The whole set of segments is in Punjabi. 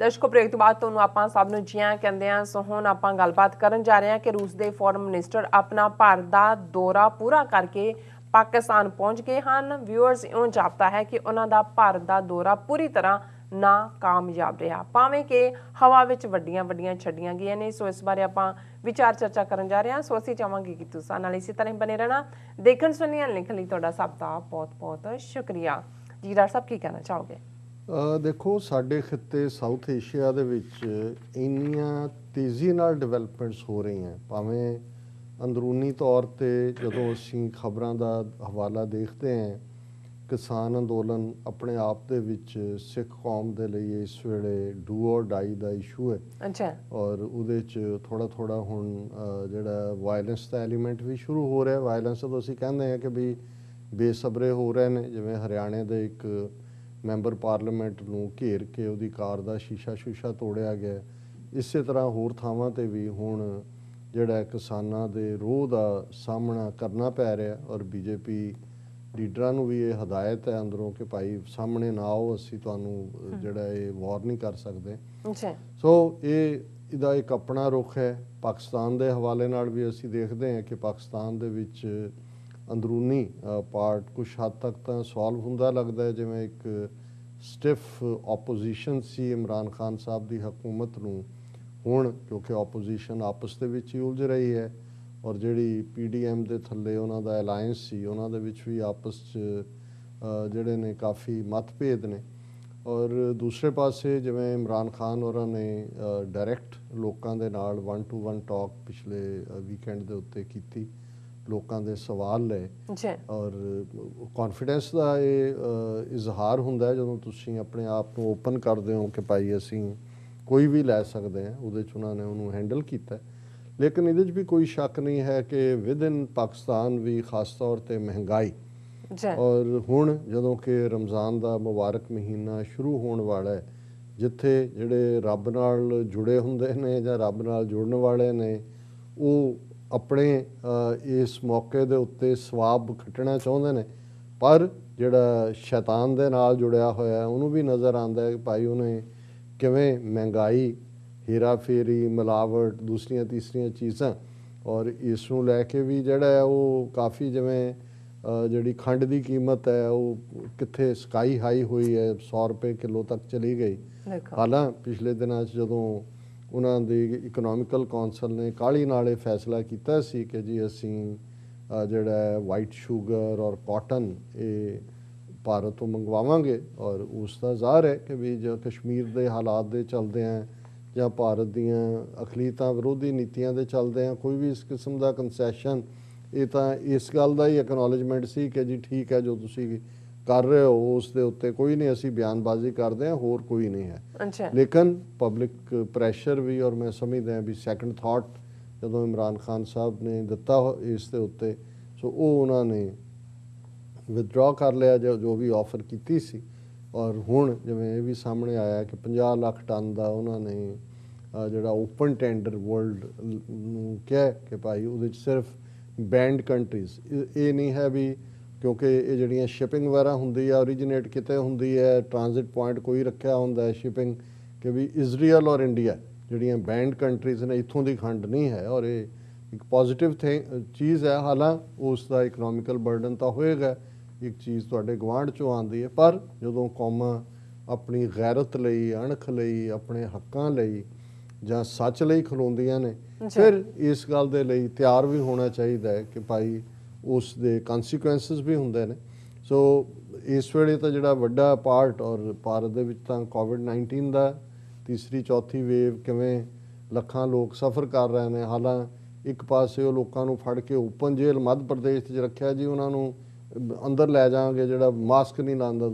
ਦਰਸ਼ਕੋ ਬ੍ਰੇਕ ਤੋਂ ਬਾਅਦ ਤੁਹਾਨੂੰ ਆਪਾਂ ਸਭ ਨੂੰ ਜੀ ਆਇਆਂ ਕਹਿੰਦੇ ਹਾਂ। ਸੋ ਹੁਣ ਆਪਾਂ ਗੱਲਬਾਤ ਕਰਨ ਜਾ ਰਹੇ ਹਾਂ ਕਿ ਰੂਸ ਦੇ ਫੋਰਨ ਮਿਨਿਸਟਰ ਆਪਣਾ ਭਾਰਤ ਦਾ ਦੌਰਾ ਪੂਰਾ ਕਰਕੇ ਪਾਕਿਸਤਾਨ ਪਹੁੰਚ ਗਏ ਹਨ। ਵਿਊਅਰਸ ਇਉਂ ਜਾਪਦਾ ਹੈ ਕਿ ਉਹਨਾਂ ਦਾ ਭਾਰਤ ਦਾ ਦੌਰਾ ਪੂਰੀ ਤਰ੍ਹਾਂ ਨਾਕਾਮਯਾਬ ਰਿਹਾ, ਭਾਵੇਂ ਕਿ ਹਵਾ ਵਿੱਚ ਵੱਡੀਆਂ ਛੱਡੀਆਂ ਗਈਆਂ ਨੇ। ਸੋ ਇਸ ਬਾਰੇ ਆਪਾਂ ਵਿਚਾਰ ਚਰਚਾ ਕਰਨ ਜਾ ਰਹੇ ਹਾਂ। ਸੋ ਅਸੀਂ ਚਾਹਾਂਗੇ ਕਿ ਤੁਸੀਂ ਨਾਲ ਇਸੇ ਤਰ੍ਹਾਂ ਬਣੇ ਰਹਿਣਾ। ਦੇਖਣ ਸੁਣਨ ਲਿਖਣ ਲਈ ਤੁਹਾਡਾ ਸਭ ਦਾ ਬਹੁਤ ਸ਼ੁਕਰੀਆ ਜੀ। ਡਾਕਟਰ ਸਾਹਿਬ ਕੀ ਕਹਿਣਾ ਚਾਹੋਗੇ? ਦੇਖੋ, ਸਾਡੇ ਖਿੱਤੇ ਸਾਊਥ ਏਸ਼ੀਆ ਦੇ ਵਿੱਚ ਇੰਨੀਆਂ ਤੇਜ਼ੀ ਨਾਲ ਡਿਵੈਲਪਮੈਂਟਸ ਹੋ ਰਹੀਆਂ, ਭਾਵੇਂ ਅੰਦਰੂਨੀ ਤੌਰ 'ਤੇ ਜਦੋਂ ਅਸੀਂ ਖਬਰਾਂ ਦਾ ਹਵਾਲਾ ਦੇਖਦੇ ਹਾਂ, ਕਿਸਾਨ ਅੰਦੋਲਨ ਆਪਣੇ ਆਪ ਦੇ ਵਿੱਚ ਸਿੱਖ ਕੌਮ ਦੇ ਲਈ ਇਸ ਵੇਲੇ ਡੂ ਔਰ ਡਾਈ ਦਾ ਇਸ਼ੂ ਹੈ। ਅੱਛਾ। ਔਰ ਉਹਦੇ 'ਚ ਥੋੜ੍ਹਾ ਹੁਣ ਜਿਹੜਾ ਵਾਇਲੈਂਸ ਦਾ ਐਲੀਮੈਂਟ ਵੀ ਸ਼ੁਰੂ ਹੋ ਰਿਹਾ। ਵਾਇਲੈਂਸ ਤੋਂ ਅਸੀਂ ਕਹਿੰਦੇ ਹਾਂ ਕਿ ਵੀ ਬੇਸਬਰੇ ਹੋ ਰਹੇ ਨੇ, ਜਿਵੇਂ ਹਰਿਆਣੇ ਦੇ ਇੱਕ ਮੈਂਬਰ ਪਾਰਲੀਮੈਂਟ ਨੂੰ ਘੇਰ ਕੇ ਉਹਦੀ ਕਾਰ ਦਾ ਸ਼ੀਸ਼ਾ ਤੋੜਿਆ ਗਿਆ। ਇਸੇ ਤਰ੍ਹਾਂ ਹੋਰ ਥਾਵਾਂ 'ਤੇ ਵੀ ਹੁਣ ਜਿਹੜਾ ਕਿਸਾਨਾਂ ਦੇ ਰੋਹ ਦਾ ਸਾਹਮਣਾ ਕਰਨਾ ਪੈ ਰਿਹਾ। ਔਰ ਬੀਜੇਪੀ ਲੀਡਰਾਂ ਨੂੰ ਵੀ ਇਹ ਹਦਾਇਤ ਹੈ ਅੰਦਰੋਂ ਕਿ ਭਾਈ ਸਾਹਮਣੇ ਨਾ ਆਓ, ਅਸੀਂ ਤੁਹਾਨੂੰ ਜਿਹੜਾ ਇਹ ਵਾਰ ਨਹੀਂ ਕਰ ਸਕਦੇ। ਸੋ ਇਹਦਾ ਇੱਕ ਆਪਣਾ ਰੁਖ ਹੈ। ਪਾਕਿਸਤਾਨ ਦੇ ਹਵਾਲੇ ਨਾਲ ਵੀ ਅਸੀਂ ਦੇਖਦੇ ਹਾਂ ਕਿ ਪਾਕਿਸਤਾਨ ਦੇ ਵਿੱਚ ਅੰਦਰੂਨੀ ਪਾਰਟ ਕੁਛ ਹੱਦ ਤੱਕ ਤਾਂ ਸੋਲਵ ਹੁੰਦਾ ਲੱਗਦਾ ਹੈ। ਜਿਵੇਂ ਇੱਕ ਸਟਿਫ ਆਪੋਜੀਸ਼ਨ ਸੀ ਇਮਰਾਨ ਖਾਨ ਸਾਹਿਬ ਦੀ ਹਕੂਮਤ ਨੂੰ, ਹੁਣ ਕਿਉਂਕਿ ਆਪੋਜੀਸ਼ਨ ਆਪਸ ਦੇ ਵਿੱਚ ਹੀ ਉਲਝ ਰਹੀ ਹੈ। ਔਰ ਜਿਹੜੀ PDM ਦੇ ਥੱਲੇ ਉਹਨਾਂ ਦਾ ਅਲਾਇੰਸ ਸੀ, ਉਹਨਾਂ ਦੇ ਵਿੱਚ ਵੀ ਆਪਸ 'ਚ ਜਿਹੜੇ ਨੇ ਕਾਫੀ ਮਤਭੇਦ ਨੇ। ਔਰ ਦੂਸਰੇ ਪਾਸੇ ਜਿਵੇਂ ਇਮਰਾਨ ਖਾਨ ਹੋਰਾਂ ਨੇ ਡਾਇਰੈਕਟ ਲੋਕਾਂ ਦੇ ਨਾਲ 1-to-1 ਟਾਕ ਪਿਛਲੇ ਵੀਕਐਂਡ ਦੇ ਉੱਤੇ ਕੀਤੀ, ਲੋਕਾਂ ਦੇ ਸਵਾਲ ਲਏ। ਔਰ ਕੌਨਫੀਡੈਂਸ ਦਾ ਇਹ ਇਜ਼ਹਾਰ ਹੁੰਦਾ ਹੈ ਜਦੋਂ ਤੁਸੀਂ ਆਪਣੇ ਆਪ ਨੂੰ ਓਪਨ ਕਰਦੇ ਹੋ ਕਿ ਭਾਈ ਅਸੀਂ ਕੋਈ ਵੀ ਲੈ ਸਕਦੇ ਹਾਂ। ਉਹਦੇ 'ਚ ਉਹਨਾਂ ਨੇ ਉਹਨੂੰ ਹੈਂਡਲ ਕੀਤਾ। ਲੇਕਿਨ ਇਹਦੇ 'ਚ ਵੀ ਕੋਈ ਸ਼ੱਕ ਨਹੀਂ ਹੈ ਕਿ ਵਿਦਇਨ ਪਾਕਿਸਤਾਨ ਵੀ ਖਾਸ ਤੌਰ 'ਤੇ ਮਹਿੰਗਾਈ, ਔਰ ਹੁਣ ਜਦੋਂ ਕਿ ਰਮਜ਼ਾਨ ਦਾ ਮੁਬਾਰਕ ਮਹੀਨਾ ਸ਼ੁਰੂ ਹੋਣ ਵਾਲਾ ਹੈ, ਜਿੱਥੇ ਜਿਹੜੇ ਰੱਬ ਨਾਲ ਜੁੜੇ ਹੁੰਦੇ ਨੇ ਜਾਂ ਰੱਬ ਨਾਲ ਜੁੜਨ ਵਾਲੇ ਨੇ, ਉਹ ਆਪਣੇ ਇਸ ਮੌਕੇ ਦੇ ਉੱਤੇ ਸਵਾਬ ਖੱਟਣਾ ਚਾਹੁੰਦੇ ਨੇ। ਪਰ ਜਿਹੜਾ ਸ਼ੈਤਾਨ ਦੇ ਨਾਲ ਜੁੜਿਆ ਹੋਇਆ ਉਹਨੂੰ ਵੀ ਨਜ਼ਰ ਆਉਂਦਾ ਹੈ ਕਿ ਭਾਈ ਉਹਨੇ ਕਿਵੇਂ ਮਹਿੰਗਾਈ, ਹੇਰਾ ਫੇਰੀ, ਮਿਲਾਵਟ, ਦੂਸਰੀਆਂ ਤੀਸਰੀਆਂ ਚੀਜ਼ਾਂ, ਔਰ ਇਸ ਨੂੰ ਲੈ ਕੇ ਵੀ ਜਿਹੜਾ ਹੈ ਉਹ ਕਾਫੀ ਜਿਵੇਂ ਜਿਹੜੀ ਖੰਡ ਦੀ ਕੀਮਤ ਹੈ ਉਹ ਕਿੱਥੇ ਸਕਾਈ ਹਾਈ ਹੋਈ ਹੈ, 100 ਰੁਪਏ ਕਿਲੋ ਤੱਕ ਚਲੀ ਗਈ। ਹਾਲਾਂਕਿ ਪਿਛਲੇ ਦਿਨਾਂ 'ਚ ਜਦੋਂ ਉਹਨਾਂ ਦੀ ਇਕਨੋਮਿਕਲ ਕੌਂਸਲ ਨੇ ਕਾਹਲੀ ਨਾਲ ਇਹ ਫੈਸਲਾ ਕੀਤਾ ਸੀ ਕਿ ਜੀ ਅਸੀਂ ਜਿਹੜਾ ਹੈ ਵਾਈਟ ਸ਼ੂਗਰ ਔਰ ਕਾਟਨ ਇਹ ਭਾਰਤ ਤੋਂ ਮੰਗਵਾਵਾਂਗੇ, ਔਰ ਉਸ ਦਾ ਜ਼ਾਹਰ ਹੈ ਕਿ ਵੀ ਜੋ ਕਸ਼ਮੀਰ ਦੇ ਹਾਲਾਤ ਦੇ ਚਲਦੇ ਆ ਜਾਂ ਭਾਰਤ ਦੀਆਂ ਅਕਲੀਤਾਂ ਵਿਰੋਧੀ ਨੀਤੀਆਂ ਦੇ ਚਲਦੇ ਆ ਕੋਈ ਵੀ ਇਸ ਕਿਸਮ ਦਾ ਕੰਸੈਸ਼ਨ, ਇਹ ਤਾਂ ਇਸ ਗੱਲ ਦਾ ਹੀ ਐਕਨੋਲਜਮੈਂਟ ਸੀ ਕਿ ਜੀ ਠੀਕ ਹੈ ਜੋ ਤੁਸੀਂ ਕਰ ਰਹੇ ਹੋ ਉਸ ਦੇ ਉੱਤੇ ਕੋਈ ਨਹੀਂ, ਅਸੀਂ ਬਿਆਨਬਾਜ਼ੀ ਕਰਦੇ ਹਾਂ, ਹੋਰ ਕੋਈ ਨਹੀਂ ਹੈ। ਲੇਕਿਨ ਪਬਲਿਕ ਪ੍ਰੈਸ਼ਰ ਵੀ, ਔਰ ਮੈਂ ਸਮਝਦਾ ਵੀ ਸੈਕੰਡ ਥਾਟ ਜਦੋਂ ਇਮਰਾਨ ਖਾਨ ਸਾਹਿਬ ਨੇ ਦਿੱਤਾ ਇਸ ਦੇ ਉੱਤੇ, ਸੋ ਉਹ ਉਹਨਾਂ ਨੇ ਵਿਦਡਰਾ ਕਰ ਲਿਆ ਜੋ ਵੀ ਆਫਰ ਕੀਤੀ ਸੀ। ਔਰ ਹੁਣ ਜਿਵੇਂ ਇਹ ਵੀ ਸਾਹਮਣੇ ਆਇਆ ਕਿ 50 ਲੱਖ ਟਨ ਦਾ ਉਹਨਾਂ ਨੇ ਜਿਹੜਾ ਓਪਨ ਟੈਂਡਰ ਵਰਲਡ ਨੂੰ ਕਿਹਾ ਕਿ ਭਾਈ ਉਹਦੇ 'ਚ ਸਿਰਫ ਬੈਂਡ ਕੰਟਰੀਜ਼, ਇਹ ਨਹੀਂ ਹੈ ਵੀ ਕਿਉਂਕਿ ਇਹ ਜਿਹੜੀਆਂ ਸ਼ਿਪਿੰਗ ਵਗੈਰਾ ਹੁੰਦੀ ਆ ਓਰੀਜੀਨੇਟ ਕਿਤੇ ਹੁੰਦੀ ਹੈ, ਟ੍ਰਾਂਜ਼ਿਟ ਪੁਆਇੰਟ ਕੋਈ ਰੱਖਿਆ ਹੁੰਦਾ ਹੈ ਸ਼ਿਪਿੰਗ, ਕਿ ਵੀ ਇਜ਼ਰਾਈਲ ਔਰ ਇੰਡੀਆ ਜਿਹੜੀਆਂ ਬੈਂਡ ਕੰਟਰੀਜ਼ ਨੇ, ਇੱਥੋਂ ਦੀ ਖੰਡ ਨਹੀਂ ਹੈ। ਔਰ ਇਹ ਇੱਕ ਪੋਜ਼ੀਟਿਵ ਚੀਜ਼ ਹੈ। ਹਾਲਾਂਕਿ ਉਸ ਦਾ ਇਕਨੋਮਿਕਲ ਬਰਡਨ ਤਾਂ ਹੋਏਗਾ, ਇੱਕ ਚੀਜ਼ ਤੁਹਾਡੇ ਗੁਆਂਢ 'ਚੋਂ ਆਉਂਦੀ ਹੈ, ਪਰ ਜਦੋਂ ਕੌਮਾਂ ਆਪਣੀ ਗੈਰਤ ਲਈ, ਅਣਖ ਲਈ, ਆਪਣੇ ਹੱਕਾਂ ਲਈ ਜਾਂ ਸੱਚ ਲਈ ਖਲੋਂਦੀਆਂ ਨੇ, ਫਿਰ ਇਸ ਗੱਲ ਦੇ ਲਈ ਤਿਆਰ ਵੀ ਹੋਣਾ ਚਾਹੀਦਾ ਹੈ ਕਿ ਭਾਈ ਉਸ ਦੇ ਕਨਸੀਕੁਐਂਸਿਸ ਵੀ ਹੁੰਦੇ ਨੇ। ਸੋ ਇਸ ਵੇਲੇ ਤਾਂ ਜਿਹੜਾ ਵੱਡਾ ਪਾਰਟ, ਔਰ ਭਾਰਤ ਦੇ ਵਿੱਚ ਤਾਂ ਕੋਵਿਡ-19 ਦਾ ਤੀਸਰੀ ਚੌਥੀ ਵੇਵ ਕਿਵੇਂ ਲੱਖਾਂ ਲੋਕ ਸਫ਼ਰ ਕਰ ਰਹੇ ਨੇ। ਹਾਲਾਂਕਿ ਇੱਕ ਪਾਸੇ ਉਹ ਲੋਕਾਂ ਨੂੰ ਫੜ ਕੇ ਓਪਨ ਜੇਲ੍ਹ ਮੱਧ ਪ੍ਰਦੇਸ਼ 'ਚ ਰੱਖਿਆ ਜੀ, ਉਹਨਾਂ ਨੂੰ ਅੰਦਰ ਲੈ ਜਾਵਾਂਗੇ ਜਿਹੜਾ ਮਾਸਕ ਨਹੀਂ ਲਾਉਂਦਾ,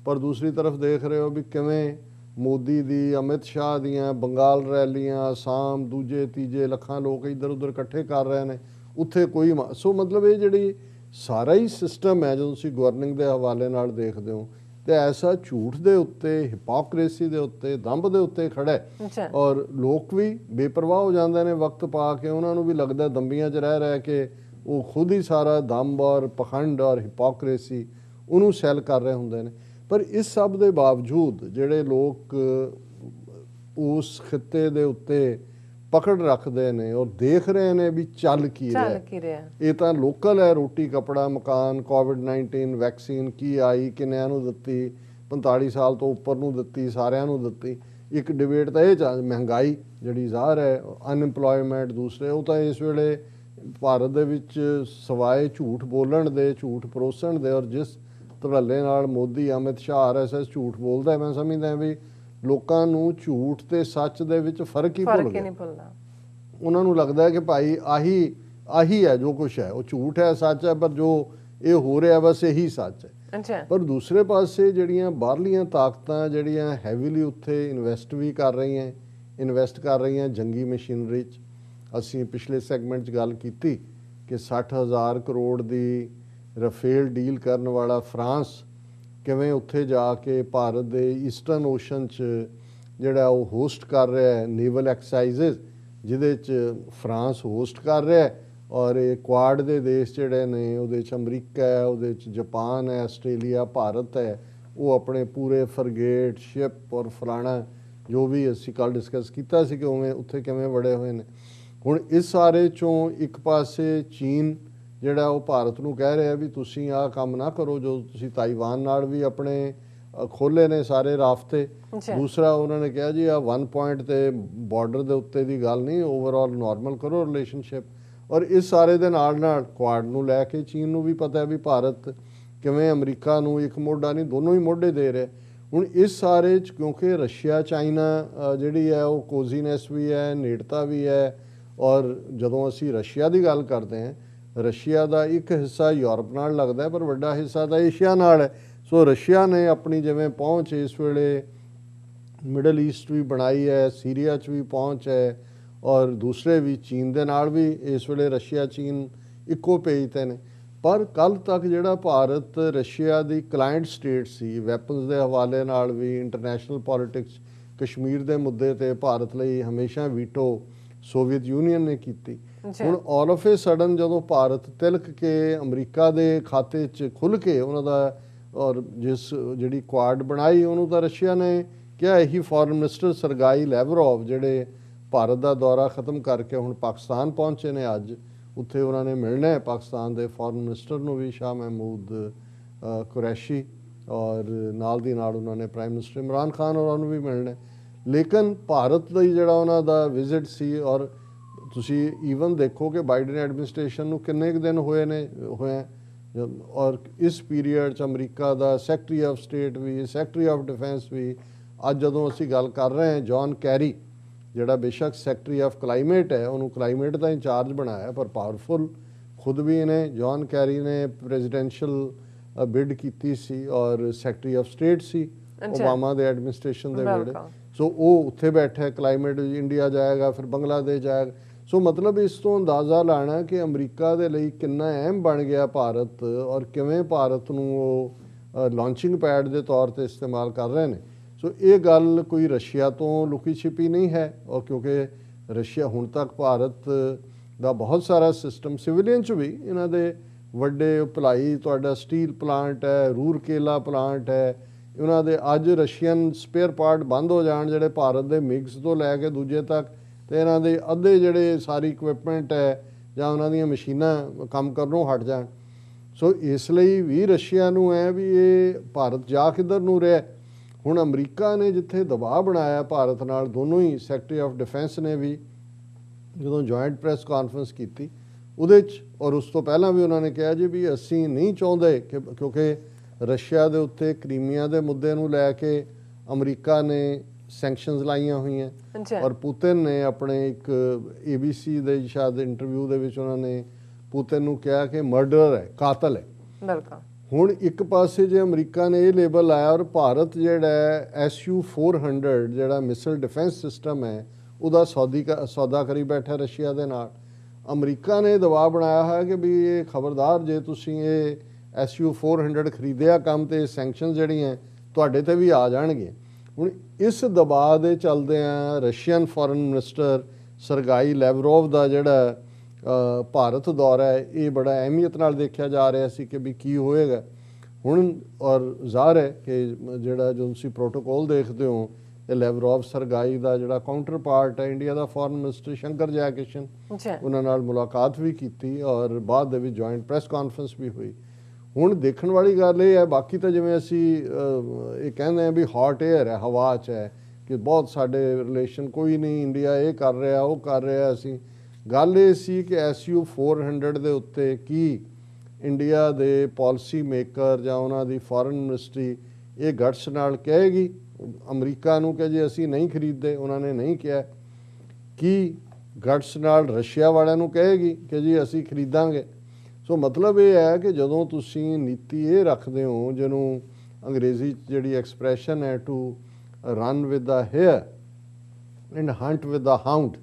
ਪਰ ਦੂਸਰੀ ਤਰਫ ਦੇਖ ਰਹੇ ਹੋ ਵੀ ਕਿਵੇਂ ਮੋਦੀ ਦੀ, ਅਮਿਤ ਸ਼ਾਹ ਦੀਆਂ ਬੰਗਾਲ ਰੈਲੀਆਂ, ਅਸਾਮ ਦੂਜੇ ਤੀਜੇ ਲੱਖਾਂ ਲੋਕ ਇੱਧਰ ਉੱਧਰ ਇਕੱਠੇ ਕਰ ਰਹੇ ਨੇ, ਉੱਥੇ ਕੋਈ ਸੋ ਮਤਲਬ ਇਹ ਜਿਹੜੀ ਸਾਰਾ ਹੀ ਸਿਸਟਮ ਹੈ ਜਦੋਂ ਤੁਸੀਂ ਗਵਰਨਿੰਗ ਦੇ ਹਵਾਲੇ ਨਾਲ ਦੇਖਦੇ ਹੋ ਤੇ ਐਸਾ ਝੂਠ ਦੇ ਉੱਤੇ, ਹਿਪੋਕਰੇਸੀ ਦੇ ਉੱਤੇ, ਦੰਭ ਦੇ ਉੱਤੇ ਖੜਾ ਹੈ। ਔਰ ਲੋਕ ਵੀ ਬੇਪਰਵਾਹ ਹੋ ਜਾਂਦੇ ਨੇ ਵਕਤ ਪਾ ਕੇ, ਉਹਨਾਂ ਨੂੰ ਵੀ ਲੱਗਦਾ ਦੰਬੀਆਂ 'ਚ ਰਹਿ ਕੇ ਉਹ ਖੁਦ ਹੀ ਸਾਰਾ ਦੰਭ ਔਰ ਪਖੰਡ ਔਰ ਹਿਪੋਕਰੇਸੀ ਉਹਨੂੰ ਸੈਲ ਕਰ ਰਹੇ ਹੁੰਦੇ ਨੇ। ਪਰ ਇਸ ਸਭ ਦੇ ਬਾਵਜੂਦ ਜਿਹੜੇ ਲੋਕ ਉਸ ਖਿੱਤੇ ਦੇ ਉੱਤੇ ਪਕੜ ਰੱਖਦੇ ਨੇ ਔਰ ਦੇਖ ਰਹੇ ਨੇ ਵੀ ਚੱਲ ਕੀ ਰਿਹਾ। ਇਹ ਤਾਂ ਲੋਕਲ ਹੈ, ਰੋਟੀ ਕੱਪੜਾ ਮਕਾਨ, ਕੋਵਿਡ-19 ਵੈਕਸੀਨ ਕੀ ਆਈ, ਕਿੰਨਿਆਂ ਨੂੰ ਦਿੱਤੀ, 45 ਸਾਲ ਤੋਂ ਉੱਪਰ ਨੂੰ ਦਿੱਤੀ, ਸਾਰਿਆਂ ਨੂੰ ਦਿੱਤੀ। ਇੱਕ ਡਿਬੇਟ ਤਾਂ ਇਹ ਮਹਿੰਗਾਈ ਜਿਹੜੀ ਜ਼ਾਹਰ ਹੈ, ਅਨਇੰਪਲੋਇਮੈਂਟ ਦੂਸਰੇ, ਉਹ ਤਾਂ ਇਸ ਵੇਲੇ ਭਾਰਤ ਦੇ ਵਿੱਚ ਸਵਾਏ ਝੂਠ ਬੋਲਣ ਦੇ, ਝੂਠ ਪਰੋਸਣ ਦੇ, ਔਰ ਜਿਸ ਧੜੱਲੇ ਨਾਲ ਮੋਦੀ, ਅਮਿਤ ਸ਼ਾਹ, RSS ਝੂਠ ਬੋਲਦਾ, ਮੈਂ ਸਮਝਦਾ ਵੀ ਲੋਕਾਂ ਨੂੰ ਝੂਠ ਤੇ ਸੱਚ ਦੇ ਵਿੱਚ ਫਰਕ ਹੀ ਭੁੱਲ ਗਿਆ। ਉਹਨਾਂ ਨੂੰ ਲੱਗਦਾ ਕਿ ਭਾਈ ਆਹੀ ਹੈ ਜੋ ਕੁਛ ਹੈ, ਉਹ ਝੂਠ ਹੈ ਸੱਚ ਹੈ, ਪਰ ਜੋ ਇਹ ਹੋ ਰਿਹਾ ਬਸ ਇਹੀ ਸੱਚ ਹੈ। ਪਰ ਦੂਸਰੇ ਪਾਸੇ ਜਿਹੜੀਆਂ ਬਾਹਰਲੀਆਂ ਤਾਕਤਾਂ ਜਿਹੜੀਆਂ ਹੈਵੀਲੀ ਉੱਥੇ ਇਨਵੈਸਟ ਕਰ ਰਹੀਆਂ ਜੰਗੀ ਮਸ਼ੀਨਰੀ 'ਚ। ਅਸੀਂ ਪਿਛਲੇ ਸੈਗਮੈਂਟ 'ਚ ਗੱਲ ਕੀਤੀ ਕਿ 60,000 ਕਰੋੜ ਦੀ ਰਫੇਲ ਡੀਲ ਕਰਨ ਵਾਲਾ ਫਰਾਂਸ ਕਿਵੇਂ ਉੱਥੇ ਜਾ ਕੇ ਭਾਰਤ ਦੇ ਈਸਟਰਨ ਓਸ਼ਨ 'ਚ ਜਿਹੜਾ ਉਹ ਹੋਸਟ ਕਰ ਰਿਹਾ ਹੈ ਨੇਵਲ ਐਕਸਰਸਾਈਜ਼ਸ, ਜਿਹਦੇ 'ਚ ਫਰਾਂਸ ਹੋਸਟ ਕਰ ਰਿਹਾ ਔਰ ਇਹ ਕੁਆਡ ਦੇ ਦੇਸ਼ ਜਿਹੜੇ ਨੇ ਉਹਦੇ 'ਚ ਅਮਰੀਕਾ ਹੈ, ਉਹਦੇ 'ਚ ਜਾਪਾਨ ਹੈ, ਆਸਟ੍ਰੇਲੀਆ, ਭਾਰਤ ਹੈ, ਉਹ ਆਪਣੇ ਪੂਰੇ ਫਰਗੇਟ, ਸ਼ਿਪ ਔਰ ਫਲਾਣਾ ਜੋ ਵੀ ਅਸੀਂ ਕੱਲ੍ਹ ਡਿਸਕਸ ਕੀਤਾ ਸੀ ਕਿ ਉਵੇਂ ਉੱਥੇ ਕਿਵੇਂ ਵੜੇ ਹੋਏ ਨੇ। ਹੁਣ ਇਸ ਸਾਰੇ 'ਚੋਂ ਇੱਕ ਪਾਸੇ ਚੀਨ ਜਿਹੜਾ ਉਹ ਭਾਰਤ ਨੂੰ ਕਹਿ ਰਿਹਾ ਵੀ ਤੁਸੀਂ ਆਹ ਕੰਮ ਨਾ ਕਰੋ ਜੋ ਤੁਸੀਂ ਤਾਈਵਾਨ ਨਾਲ ਵੀ ਆਪਣੇ ਖੋਲ੍ਹੇ ਨੇ ਸਾਰੇ ਰਾਫਤੇ। ਦੂਸਰਾ ਉਹਨਾਂ ਨੇ ਕਿਹਾ ਜੀ ਆਹ 1 ਪੁਆਇੰਟ ਤੇ ਬਾਰਡਰ ਦੇ ਉੱਤੇ ਦੀ ਗੱਲ ਨਹੀਂ, ਓਵਰਆਲ ਨਾਰਮਲ ਕਰੋ ਰਿਲੇਸ਼ਨਸ਼ਿਪ। ਔਰ ਇਸ ਸਾਰੇ ਦੇ ਨਾਲ ਕੁਆਡ ਨੂੰ ਲੈ ਕੇ ਚੀਨ ਨੂੰ ਵੀ ਪਤਾ ਹੈ ਵੀ ਭਾਰਤ ਕਿਵੇਂ ਅਮਰੀਕਾ ਨੂੰ ਇੱਕ ਮੋਢਾ ਨਹੀਂ ਦੋਨੋਂ ਹੀ ਮੋਢੇ ਦੇ ਰਿਹਾ। ਹੁਣ ਇਸ ਸਾਰੇ 'ਚ ਕਿਉਂਕਿ ਰਸ਼ੀਆ ਚਾਈਨਾ ਜਿਹੜੀ ਹੈ ਉਹ ਕੋਜ਼ੀਨੈਸ ਵੀ ਹੈ, ਨੇੜਤਾ ਵੀ ਹੈ। ਔਰ ਜਦੋਂ ਅਸੀਂ ਰਸ਼ੀਆ ਦੀ ਗੱਲ ਕਰਦੇ ਹਾਂ, ਰਸ਼ੀਆ ਦਾ ਇੱਕ ਹਿੱਸਾ ਯੂਰਪ ਨਾਲ ਲੱਗਦਾ ਪਰ ਵੱਡਾ ਹਿੱਸਾ ਤਾਂ ਏਸ਼ੀਆ ਨਾਲ ਹੈ। ਸੋ ਰਸ਼ੀਆ ਨੇ ਆਪਣੀ ਜਿਵੇਂ ਪਹੁੰਚ ਇਸ ਵੇਲੇ ਮਿਡਲ ਈਸਟ ਵੀ ਬਣਾਈ ਹੈ, ਸੀਰੀਆ 'ਚ ਵੀ ਪਹੁੰਚ ਹੈ, ਔਰ ਦੂਸਰੇ ਵੀ ਚੀਨ ਦੇ ਨਾਲ ਵੀ ਇਸ ਵੇਲੇ ਰਸ਼ੀਆ ਚੀਨ ਇੱਕੋ ਪੇਜ 'ਤੇ ਨੇ। ਪਰ ਕੱਲ੍ਹ ਤੱਕ ਜਿਹੜਾ ਭਾਰਤ ਰਸ਼ੀਆ ਦੀ ਕਲਾਇੰਟ ਸਟੇਟ ਸੀ, ਵੈਪਨਸ ਦੇ ਹਵਾਲੇ ਨਾਲ ਵੀ, ਇੰਟਰਨੈਸ਼ਨਲ ਪੋਲੀਟਿਕਸ, ਕਸ਼ਮੀਰ ਦੇ ਮੁੱਦੇ 'ਤੇ ਭਾਰਤ ਲਈ ਹਮੇਸ਼ਾ ਵੀਟੋ ਸੋਵੀਅਤ ਯੂਨੀਅਨ ਨੇ ਕੀਤੀ। ਹੁਣ ਆਲ ਆਫ ਏ ਸਡਨ ਜਦੋਂ ਭਾਰਤ ਤਿਲਕ ਕੇ ਅਮਰੀਕਾ ਦੇ ਖਾਤੇ 'ਚ ਖੁੱਲ੍ਹ ਕੇ ਉਹਨਾਂ ਦਾ ਔਰ ਜਿਹੜੀ ਕੁਆਡ ਬਣਾਈ ਉਹਨੂੰ ਤਾਂ ਰਸ਼ੀਆ ਨੇ ਕਿਹਾ। ਇਹੀ ਫੋਰਨ ਮਿਨਿਸਟਰ ਸਰਗਾਈ ਲੈਵਰੋਵ ਜਿਹੜੇ ਭਾਰਤ ਦਾ ਦੌਰਾ ਖ਼ਤਮ ਕਰਕੇ ਹੁਣ ਪਾਕਿਸਤਾਨ ਪਹੁੰਚੇ ਨੇ, ਅੱਜ ਉੱਥੇ ਉਹਨਾਂ ਨੇ ਮਿਲਣਾ ਹੈ ਪਾਕਿਸਤਾਨ ਦੇ ਫੋਰਨ ਮਿਨਿਸਟਰ ਨੂੰ ਵੀ, ਸ਼ਾਹ ਮਹਿਮੂਦ ਕੁਰੈਸ਼ੀ, ਔਰ ਨਾਲ ਦੀ ਨਾਲ ਉਹਨਾਂ ਨੇ ਪ੍ਰਾਈਮ ਮਿਨਿਸਟਰ ਇਮਰਾਨ ਖਾਨ ਉਹਨਾਂ ਨੂੰ ਵੀ ਮਿਲਣਾ। ਲੇਕਿਨ ਭਾਰਤ ਦਾ ਜਿਹੜਾ ਉਹਨਾਂ ਦਾ ਵਿਜ਼ਿਟ ਸੀ, ਔਰ ਤੁਸੀਂ ਈਵਨ ਦੇਖੋ ਕਿ ਬਾਈਡਨ ਐਡਮਿਨਿਸਟ੍ਰੇਸ਼ਨ ਨੂੰ ਕਿੰਨੇ ਕੁ ਦਿਨ ਹੋਏ ਔਰ ਇਸ ਪੀਰੀਅਡ 'ਚ ਅਮਰੀਕਾ ਦਾ ਸੈਕਟਰੀ ਆਫ ਸਟੇਟ ਵੀ, ਸੈਕਟਰੀ ਆਫ ਡਿਫੈਂਸ ਵੀ, ਅੱਜ ਜਦੋਂ ਅਸੀਂ ਗੱਲ ਕਰ ਰਹੇ ਹਾਂ ਜੌਨ ਕੈਰੀ ਜਿਹੜਾ ਬੇਸ਼ੱਕ ਸੈਕਟਰੀ ਆਫ ਕਲਾਈਮੇਟ ਹੈ, ਉਹਨੂੰ ਕਲਾਈਮੇਟ ਦਾ ਇੰਚਾਰਜ ਬਣਾਇਆ ਪਰ ਪਾਵਰਫੁਲ ਖੁਦ ਵੀ ਨੇ। ਜੌਨ ਕੈਰੀ ਨੇ ਪ੍ਰੈਜ਼ੀਡੈਂਸ਼ੀਅਲ ਬਿਡ ਕੀਤੀ ਸੀ ਔਰ secretary of state C Obama ਦੇ ਐਡਮਿਨਿਸਟ੍ਰੇਸ਼ਨ ਦੇ ਵੇਲੇ। ਸੋ ਉਹ ਉੱਥੇ ਬੈਠਾ, ਕਲਾਈਮੇਟ ਇੰਡੀਆ ਜਾਏਗਾ, ਫਿਰ ਬੰਗਲਾਦੇਸ਼ ਜਾਏਗਾ। ਸੋ ਮਤਲਬ ਇਸ ਤੋਂ ਅੰਦਾਜ਼ਾ ਲਾਣਾ ਕਿ ਅਮਰੀਕਾ ਦੇ ਲਈ ਕਿੰਨਾ ਅਹਿਮ ਬਣ ਗਿਆ ਭਾਰਤ, ਔਰ ਕਿਵੇਂ ਭਾਰਤ ਨੂੰ ਉਹ ਲਾਂਚਿੰਗ ਪੈਡ ਦੇ ਤੌਰ 'ਤੇ ਇਸਤੇਮਾਲ ਕਰ ਰਹੇ ਨੇ। ਸੋ ਇਹ ਗੱਲ ਕੋਈ ਰਸ਼ੀਆ ਤੋਂ ਲੁਕੀ ਛਿਪੀ ਨਹੀਂ ਹੈ, ਔਰ ਕਿਉਂਕਿ ਰਸ਼ੀਆ ਹੁਣ ਤੱਕ ਭਾਰਤ ਦਾ ਬਹੁਤ ਸਾਰਾ ਸਿਸਟਮ ਸਿਵਿਲੀਅਨ 'ਚ ਵੀ ਇਹਨਾਂ ਦੇ ਵੱਡੇ ਭਲਾਈ, ਤੁਹਾਡਾ ਸਟੀਲ ਪਲਾਂਟ ਹੈ, ਰੂਰਕੇਲਾ ਪਲਾਂਟ ਹੈ, ਉਹਨਾਂ ਦੇ ਅੱਜ ਰਸ਼ੀਅਨ ਸਪੇਅਰ ਪਾਰਟ ਬੰਦ ਹੋ ਜਾਣ ਜਿਹੜੇ ਭਾਰਤ ਦੇ ਮਿਗਸ ਤੋਂ ਲੈ ਕੇ ਦੂਜੇ ਤੱਕ, ਅਤੇ ਇਹਨਾਂ ਦੇ ਅੱਧੇ ਜਿਹੜੇ ਸਾਰੀ ਇਕਵਿਪਮੈਂਟ ਹੈ ਜਾਂ ਉਹਨਾਂ ਦੀਆਂ ਮਸ਼ੀਨਾਂ ਕੰਮ ਕਰਨੋਂ ਹਟ ਜਾਣ। ਸੋ ਇਸ ਲਈ ਵੀ ਰਸ਼ੀਆ ਨੂੰ ਹੈ ਵੀ ਇਹ ਭਾਰਤ ਜਾ ਕਿੱਧਰ ਨੂੰ ਰਿਹਾ। ਹੁਣ ਅਮਰੀਕਾ ਨੇ ਜਿੱਥੇ ਦਬਾਅ ਬਣਾਇਆ ਭਾਰਤ ਨਾਲ, ਦੋਨੋਂ ਹੀ ਸੈਕਟਰੀ ਆਫ ਡਿਫੈਂਸ ਨੇ ਵੀ ਜਦੋਂ ਜੁਆਇੰਟ ਪ੍ਰੈਸ ਕਾਨਫਰੰਸ ਕੀਤੀ ਉਹਦੇ 'ਚ, ਔਰ ਉਸ ਤੋਂ ਪਹਿਲਾਂ ਵੀ ਉਹਨਾਂ ਨੇ ਕਿਹਾ ਜੀ ਵੀ ਅਸੀਂ ਨਹੀਂ ਚਾਹੁੰਦੇ ਕਿ ਕਿਉਂਕਿ ਰਸ਼ੀਆ ਦੇ ਉੱਤੇ ਕ੍ਰੀਮੀਆ ਦੇ ਮੁੱਦੇ ਨੂੰ ਲੈ ਕੇ ਅਮਰੀਕਾ ਨੇ ਸੈਂਕਸ਼ਨਸ ਲਾਈਆਂ ਹੋਈਆਂ, ਔਰ ਪੁਤਿਨ ਨੇ ਆਪਣੇ ਇੱਕ ABC ਦੇ ਸ਼ਾਇਦ ਇੰਟਰਵਿਊ ਦੇ ਵਿੱਚ ਉਹਨਾਂ ਨੇ ਪੁਤਿਨ ਨੂੰ ਕਿਹਾ ਕਿ ਮਰਡਰਰ ਹੈ, ਕਾਤਲ ਹੈ। ਬਿਲਕੁਲ। ਹੁਣ ਇੱਕ ਪਾਸੇ ਜੇ ਅਮਰੀਕਾ ਨੇ ਇਹ ਲੇਬਲ ਲਾਇਆ, ਔਰ ਭਾਰਤ ਜਿਹੜਾ ਹੈ SU-400 ਜਿਹੜਾ ਮਿਸਲ ਡਿਫੈਂਸ ਸਿਸਟਮ ਹੈ ਉਹਦਾ ਸੌਦਾ ਕਰੀ ਬੈਠਾ ਰਸ਼ੀਆ ਦੇ ਨਾਲ। ਅਮਰੀਕਾ ਨੇ ਦਬਾਅ ਬਣਾਇਆ ਹੈ ਕਿ ਵੀ ਇਹ ਖਬਰਦਾਰ ਜੇ ਤੁਸੀਂ ਇਹ SU-400 ਖਰੀਦਿਆ ਕੰਮ ਤੇ ਸੈਂਕਸ਼ਨ ਜਿਹੜੀਆਂ ਤੁਹਾਡੇ 'ਤੇ ਵੀ ਆ ਜਾਣਗੇ। ਹੁਣ ਇਸ ਦਬਾਅ ਦੇ ਚੱਲਦਿਆਂ ਰਸ਼ੀਅਨ ਫੋਰਨ ਮਿਨਿਸਟਰ ਸਰਗਾਈ ਲੈਵਰੋਵ ਦਾ ਜਿਹੜਾ ਭਾਰਤ ਦੌਰਾ ਹੈ ਇਹ ਬੜਾ ਅਹਿਮੀਅਤ ਨਾਲ ਦੇਖਿਆ ਜਾ ਰਿਹਾ ਸੀ ਕਿ ਵੀ ਕੀ ਹੋਏਗਾ ਹੁਣ। ਔਰ ਜ਼ਾਹਰ ਹੈ ਕਿ ਜਿਹੜਾ ਜੋ ਤੁਸੀਂ ਪ੍ਰੋਟੋਕੋਲ ਦੇਖਦੇ ਹੋ ਇਹ ਲੈਵਰੋਵ ਸਰਗਾਈ ਦਾ ਜਿਹੜਾ ਕਾਊਂਟਰ ਪਾਰਟ ਹੈ ਇੰਡੀਆ ਦਾ ਫੋਰਨ ਮਿਨਿਸਟਰ ਸ਼ੰਕਰ ਜੈਕਿਸ਼ਨ, ਉਹਨਾਂ ਨਾਲ ਮੁਲਾਕਾਤ ਵੀ ਕੀਤੀ ਔਰ ਬਾਅਦ ਦੇ ਵਿੱਚ ਜੁਆਇੰਟ ਪ੍ਰੈਸ ਕਾਨਫਰੰਸ ਵੀ ਹੋਈ। ਹੁਣ ਦੇਖਣ ਵਾਲੀ ਗੱਲ ਇਹ ਹੈ, ਬਾਕੀ ਤਾਂ ਜਿਵੇਂ ਅਸੀਂ ਇਹ ਕਹਿੰਦੇ ਹਾਂ ਵੀ ਹੌਟ ਏਅਰ ਹੈ, ਹਵਾ 'ਚ ਹੈ ਕਿ ਬਹੁਤ ਸਾਡੇ ਰਿਲੇਸ਼ਨ ਕੋਈ ਨਹੀਂ, ਇੰਡੀਆ ਇਹ ਕਰ ਰਿਹਾ ਉਹ ਕਰ ਰਿਹਾ। ਅਸੀਂ ਗੱਲ ਇਹ ਸੀ ਕਿ SU 400 ਦੇ ਉੱਤੇ ਕੀ ਇੰਡੀਆ ਦੇ ਪਾਲਿਸੀ ਮੇਕਰ ਜਾਂ ਉਹਨਾਂ ਦੀ ਫੋਰਨ ਮਿਨਿਸਟਰੀ ਇਹ ਗਟਸ ਨਾਲ ਕਹੇਗੀ ਅਮਰੀਕਾ ਨੂੰ ਕਿ ਜੇ ਅਸੀਂ ਨਹੀਂ ਖਰੀਦਦੇ, ਉਹਨਾਂ ਨੇ ਨਹੀਂ ਕਿਹਾ। ਕੀ ਗਟਸ ਨਾਲ ਰਸ਼ੀਆ ਵਾਲਿਆਂ ਨੂੰ ਕਹੇਗੀ ਕਿ ਜੀ ਅਸੀਂ ਖਰੀਦਾਂਗੇ? ਸੋ ਮਤਲਬ ਇਹ ਹੈ ਕਿ ਜਦੋਂ ਤੁਸੀਂ ਨੀਤੀ ਇਹ ਰੱਖਦੇ ਹੋ ਜਿਹਨੂੰ ਅੰਗਰੇਜ਼ੀ 'ਚ ਜਿਹੜੀ ਐਕਸਪ੍ਰੈਸ਼ਨ ਹੈ to run with the hare and hunt with the hound,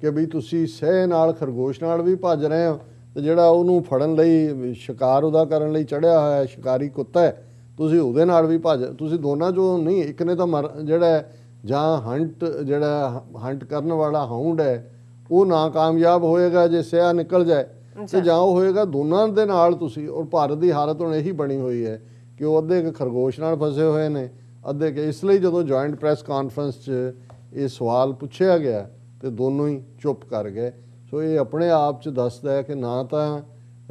ਕਿ ਵੀ ਤੁਸੀਂ ਸਹਿ ਨਾਲ ਖਰਗੋਸ਼ ਨਾਲ ਵੀ ਭੱਜ ਰਹੇ ਹੋ ਤੇ ਜਿਹੜਾ ਉਹਨੂੰ ਫੜਨ ਲਈ ਸ਼ਿਕਾਰ ਉਹਦਾ ਕਰਨ ਲਈ ਚੜਿਆ ਹੋਇਆ ਸ਼ਿਕਾਰੀ ਕੁੱਤਾ ਹੈ ਤੁਸੀਂ ਉਹਦੇ ਨਾਲ ਵੀ ਭੱਜ, ਤੁਸੀਂ ਦੋਨਾਂ 'ਚੋਂ ਨਹੀਂ, ਇੱਕ ਨੇ ਤਾਂ ਜਿਹੜਾ ਜਾਂ ਹੰਟ ਕਰਨ ਵਾਲਾ ਹਾਊਂਡ ਹੈ ਉਹ ਨਾਕਾਮਯਾਬ ਹੋਏਗਾ ਜੇ ਸਿਆ ਨਿਕਲ ਜਾਏ, ਤੇ ਜਾਂ ਉਹ ਹੋਏਗਾ ਦੋਨਾਂ ਦੇ ਨਾਲ ਤੁਸੀਂ। ਔਰ ਭਾਰਤ ਦੀ ਹਾਲਤ ਹੁਣ ਇਹੀ ਬਣੀ ਹੋਈ ਹੈ ਕਿ ਉਹ ਅੱਧੇ ਖਰਗੋਸ਼ ਨਾਲ ਫਸੇ ਹੋਏ ਨੇ, ਅੱਧੇ ਕਿ ਇਸ ਲਈ ਜਦੋਂ ਜੁਆਇੰਟ ਪ੍ਰੈਸ ਕਾਨਫਰੰਸ 'ਚ ਇਹ ਸਵਾਲ ਪੁੱਛਿਆ ਗਿਆ ਤੇ ਦੋਨੋਂ ਹੀ ਚੁੱਪ ਕਰ ਗਏ। ਸੋ ਇਹ ਆਪਣੇ ਆਪ 'ਚ ਦੱਸਦਾ ਹੈ ਕਿ ਨਾ ਤਾਂ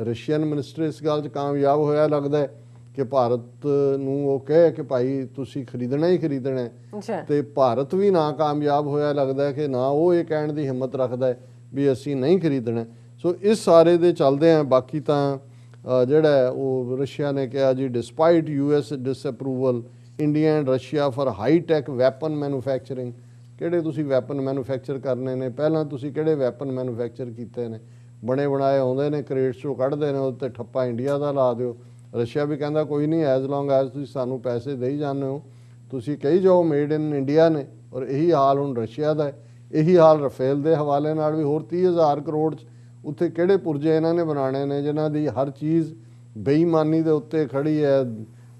ਰਸ਼ੀਅਨ ਮਿਨਿਸਟਰ ਇਸ ਗੱਲ 'ਚ ਕਾਮਯਾਬ ਹੋਇਆ ਲੱਗਦਾ ਕਿ ਭਾਰਤ ਨੂੰ ਉਹ ਕਹੇ ਕਿ ਭਾਈ ਤੁਸੀਂ ਖਰੀਦਣਾ ਹੀ ਖਰੀਦਣਾ, ਤੇ ਭਾਰਤ ਵੀ ਨਾ ਕਾਮਯਾਬ ਹੋਇਆ ਲੱਗਦਾ ਕਿ ਨਾ ਉਹ ਇਹ ਕਹਿਣ ਦੀ ਹਿੰਮਤ ਰੱਖਦਾ ਵੀ ਅਸੀਂ ਨਹੀਂ ਖਰੀਦਣਾ। ਸੋ ਇਸ ਸਾਰੇ ਦੇ ਚੱਲਦੇ ਆ। ਬਾਕੀ ਤਾਂ ਜਿਹੜਾ ਉਹ ਰਸ਼ੀਆ ਨੇ ਕਿਹਾ ਜੀ despite US disapproval India and Russia for high tech weapon manufacturing. ਕਿਹੜੇ ਤੁਸੀਂ ਵੈਪਨ ਮੈਨੂਫੈਕਚਰ ਕਰਨੇ ਨੇ? ਪਹਿਲਾਂ ਤੁਸੀਂ ਕਿਹੜੇ ਵੈਪਨ ਮੈਨੂਫੈਕਚਰ ਕੀਤੇ ਨੇ? ਬਣੇ ਬਣਾਏ ਆਉਂਦੇ ਨੇ, ਕ੍ਰੇਟਸ 'ਚੋਂ ਕੱਢਦੇ ਨੇ, ਉਹ 'ਤੇ ਠੱਪਾ ਇੰਡੀਆ ਦਾ ਲਾ ਦਿਓ। ਰਸ਼ੀਆ ਵੀ ਕਹਿੰਦਾ ਕੋਈ ਨਹੀਂ, ਐਜ਼ ਲੌਂਗ ਐਜ਼ ਤੁਸੀਂ ਸਾਨੂੰ ਪੈਸੇ ਦੇਈ ਜਾਂਦੇ ਹੋ, ਤੁਸੀਂ ਕਹੀ ਜਾਓ ਮੇਡ ਇਨ ਇੰਡੀਆ ਨੇ। ਔਰ ਇਹੀ ਹਾਲ ਹੁਣ ਰਸ਼ੀਆ ਦਾ ਹੈ। ਇਹੀ ਹਾਲ ਰਫੇਲ ਦੇ ਹਵਾਲੇ ਨਾਲ ਵੀ ਹੋਰ 30,000 ਕਰੋੜ 'ਚ ਉੱਥੇ ਕਿਹੜੇ ਪੁਰਜੇ ਇਹਨਾਂ ਨੇ ਬਣਾਉਣੇ ਨੇ ਜਿਨ੍ਹਾਂ ਦੀ ਹਰ ਚੀਜ਼ ਬੇਈਮਾਨੀ ਦੇ ਉੱਤੇ ਖੜੀ ਹੈ।